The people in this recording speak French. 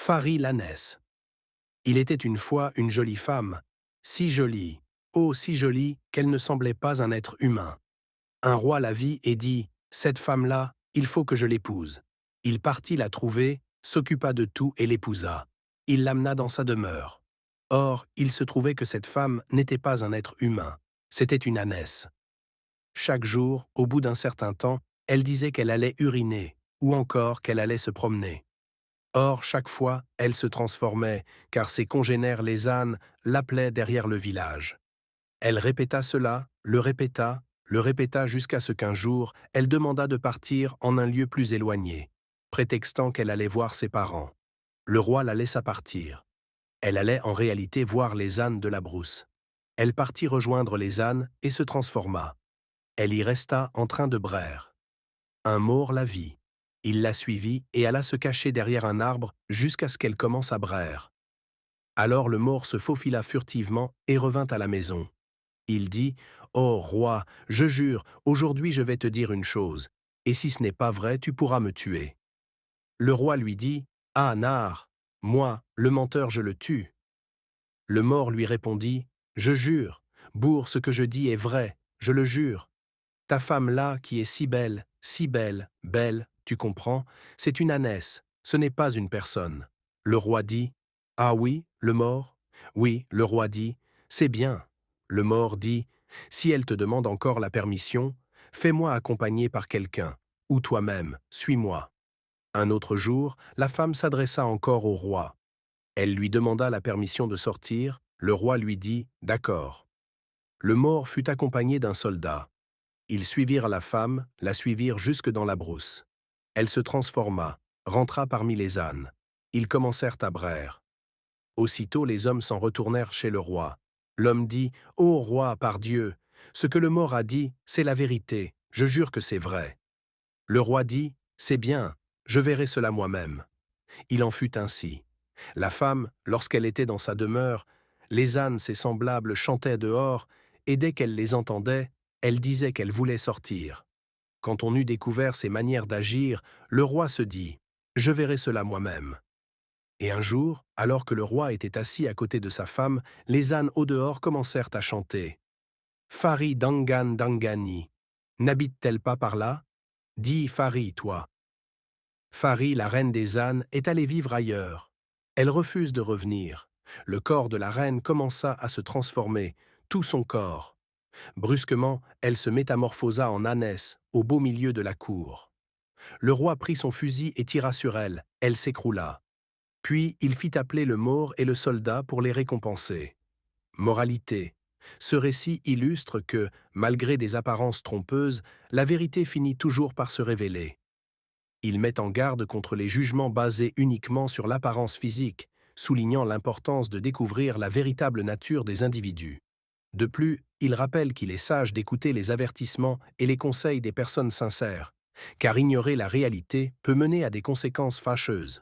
Fari l'ânesse. Il était une fois une jolie femme, si jolie, oh si jolie qu'elle ne semblait pas un être humain. Un roi la vit et dit, « Cette femme-là, il faut que je l'épouse. » Il partit la trouver, s'occupa de tout et l'épousa. Il l'amena dans sa demeure. Or, il se trouvait que cette femme n'était pas un être humain, c'était une ânesse. Chaque jour, au bout d'un certain temps, elle disait qu'elle allait uriner, ou encore qu'elle allait se promener. Or, chaque fois, elle se transformait, car ses congénères les ânes l'appelaient derrière le village. Elle répéta cela, le répéta jusqu'à ce qu'un jour, elle demanda de partir en un lieu plus éloigné, prétextant qu'elle allait voir ses parents. Le roi la laissa partir. Elle allait en réalité voir les ânes de la brousse. Elle partit rejoindre les ânes et se transforma. Elle y resta en train de braire. Un maure la vit. Il la suivit et alla se cacher derrière un arbre jusqu'à ce qu'elle commence à braire. Alors le maure se faufila furtivement et revint à la maison. Il dit, « Ô roi, je jure, aujourd'hui je vais te dire une chose, et si ce n'est pas vrai, tu pourras me tuer. » Le roi lui dit, « Ah, Nahar, moi, le menteur, je le tue. » Le mort lui répondit, « Je jure, bourg, ce que je dis est vrai, je le jure. Ta femme là, qui est si belle, belle, tu comprends, c'est une ânesse, ce n'est pas une personne. » Le roi dit, « Ah oui, le mort ?» Oui, le roi dit, « C'est bien. » Le mort dit, « Si elle te demande encore la permission, fais-moi accompagner par quelqu'un, ou toi-même, suis-moi. » Un autre jour, la femme s'adressa encore au roi. Elle lui demanda la permission de sortir, le roi lui dit, « D'accord. » Le mort fut accompagné d'un soldat. Ils suivirent la femme, la suivirent jusque dans la brousse. Elle se transforma, rentra parmi les ânes. Ils commencèrent à braire. Aussitôt les hommes s'en retournèrent chez le roi. L'homme dit, « Ô roi, par Dieu, ce que le mort a dit, c'est la vérité, je jure que c'est vrai. » Le roi dit, « C'est bien, je verrai cela moi-même. » Il en fut ainsi. La femme, lorsqu'elle était dans sa demeure, les ânes, ses semblables, chantaient dehors, et dès qu'elle les entendait, elle disait qu'elle voulait sortir. Quand on eut découvert ses manières d'agir, le roi se dit, « Je verrai cela moi-même. » Et un jour, alors que le roi était assis à côté de sa femme, les ânes au dehors commencèrent à chanter. « Fari Dangan Dangani, n'habite-t-elle pas par là? Dis Fari, toi. » Fari, la reine des ânes, est allée vivre ailleurs. Elle refuse de revenir. Le corps de la reine commença à se transformer, tout son corps. Brusquement, elle se métamorphosa en ânesse, au beau milieu de la cour. Le roi prit son fusil et tira sur elle, elle s'écroula. Puis il fit appeler le maure et le soldat pour les récompenser. Moralité. Ce récit illustre que, malgré des apparences trompeuses, la vérité finit toujours par se révéler. Il met en garde contre les jugements basés uniquement sur l'apparence physique, soulignant l'importance de découvrir la véritable nature des individus. De plus, il rappelle qu'il est sage d'écouter les avertissements et les conseils des personnes sincères, car ignorer la réalité peut mener à des conséquences fâcheuses.